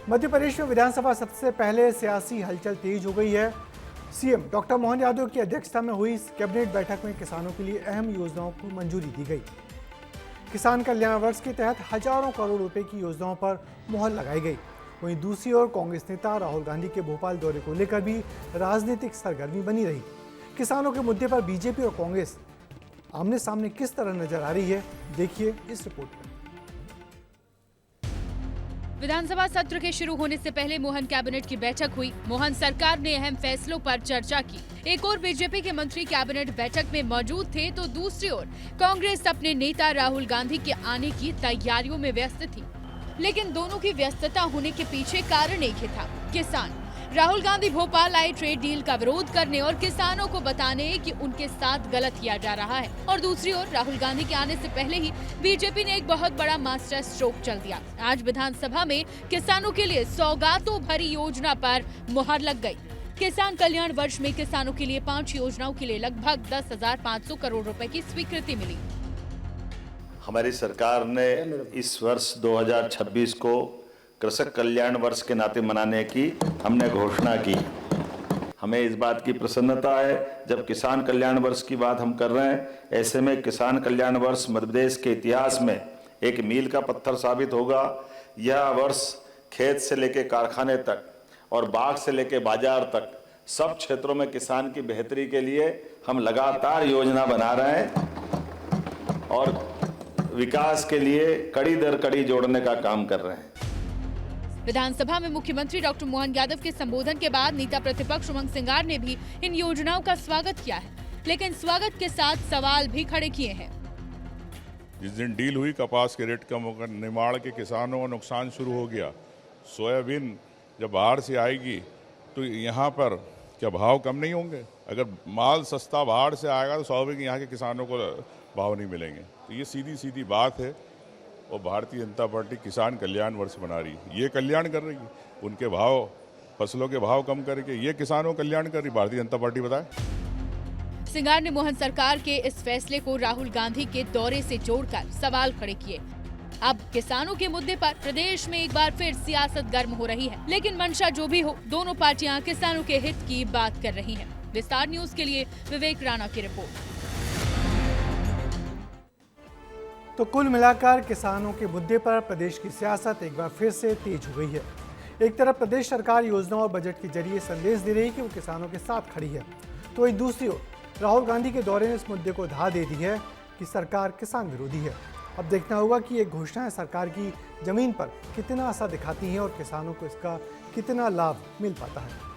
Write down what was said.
मध्य प्रदेश में विधानसभा सत्र से पहले सियासी हलचल तेज हो गई है। सीएम डॉक्टर मोहन यादव की अध्यक्षता में हुई इस कैबिनेट बैठक में किसानों के लिए अहम योजनाओं को मंजूरी दी गई। किसान कल्याण वर्ष के तहत हजारों करोड़ रुपए की योजनाओं पर मुहर लगाई गई। वहीं दूसरी ओर कांग्रेस नेता राहुल गांधी के भोपाल दौरे को लेकर भी राजनीतिक सरगर्मी बनी रही। किसानों के मुद्दे पर बीजेपी और कांग्रेस आमने सामने किस तरह नजर आ रही है, देखिए इस रिपोर्ट में। विधानसभा सत्र के शुरू होने से पहले मोहन कैबिनेट की बैठक हुई। मोहन सरकार ने अहम फैसलों पर चर्चा की। एक और बीजेपी के मंत्री कैबिनेट बैठक में मौजूद थे, तो दूसरी ओर कांग्रेस अपने नेता राहुल गांधी के आने की तैयारियों में व्यस्त थी। लेकिन दोनों की व्यस्तता होने के पीछे कारण एक ही था, किसान। राहुल गांधी भोपाल आए ट्रेड डील का विरोध करने और किसानों को बताने कि उनके साथ गलत किया जा रहा है। और दूसरी ओर राहुल गांधी के आने से पहले ही बीजेपी ने एक बहुत बड़ा मास्टर स्ट्रोक चल दिया। आज विधानसभा में किसानों के लिए सौगातों भरी योजना पर मुहर लग गई। किसान कल्याण वर्ष में किसानों के लिए 5 योजनाओं के लिए लगभग 10,500 करोड़ रुपए की स्वीकृति मिली। हमारी सरकार ने इस वर्ष 2026 को कृषक कल्याण वर्ष के नाते मनाने की हमने घोषणा की। हमें इस बात की प्रसन्नता है, जब किसान कल्याण वर्ष की बात हम कर रहे हैं, ऐसे में किसान कल्याण वर्ष मध्य प्रदेश के इतिहास में एक मील का पत्थर साबित होगा। यह वर्ष खेत से लेकर कारखाने तक और बाग से लेकर बाजार तक सब क्षेत्रों में किसान की बेहतरी के लिए हम लगातार योजना बना रहे हैं और विकास के लिए कड़ी दर कड़ी जोड़ने का काम कर रहे हैं। विधानसभा में मुख्यमंत्री डॉक्टर मोहन यादव के संबोधन के बाद नेता प्रतिपक्ष उमंग सिंगार ने भी इन योजनाओं का स्वागत किया है, लेकिन स्वागत के साथ सवाल भी खड़े किए हैं। जिस दिन डील हुई, कपास के रेट कम होकर निमाड़ के किसानों का नुकसान शुरू हो गया। सोयाबीन जब बाहर से आएगी तो यहाँ पर क्या भाव कम नहीं होंगे? अगर माल सस्ता बाहर से आएगा तो स्वाभाविक यहाँ के किसानों को भाव नहीं मिलेंगे। तो ये सीधी सीधी बात है। और भारतीय जनता पार्टी किसान कल्याण वर्ष बना रही है, ये कल्याण कर रही है। उनके भाव, फसलों के भाव कम करके ये किसानों कल्याण कर रही भारतीय जनता पार्टी, बताए। सिंगार ने मोहन सरकार के इस फैसले को राहुल गांधी के दौरे से जोड़कर सवाल खड़े किए। अब किसानों के मुद्दे पर प्रदेश में एक बार फिर सियासत गर्म हो रही है, लेकिन मंशा जो भी हो, दोनों पार्टियां किसानों के हित की बात कर रही हैं। विस्तार न्यूज के लिए विवेक राणा की रिपोर्ट। तो कुल मिलाकर किसानों के मुद्दे पर प्रदेश की सियासत एक बार फिर से तेज हो गई है। एक तरफ प्रदेश सरकार योजनाओं और बजट के जरिए संदेश दे रही है कि वो किसानों के साथ खड़ी है, तो वहीं दूसरी ओर राहुल गांधी के दौरे ने इस मुद्दे को धा दे दी है कि सरकार किसान विरोधी है। अब देखना होगा कि ये घोषणाएं सरकार की जमीन पर कितना असर दिखाती हैं और किसानों को इसका कितना लाभ मिल पाता है।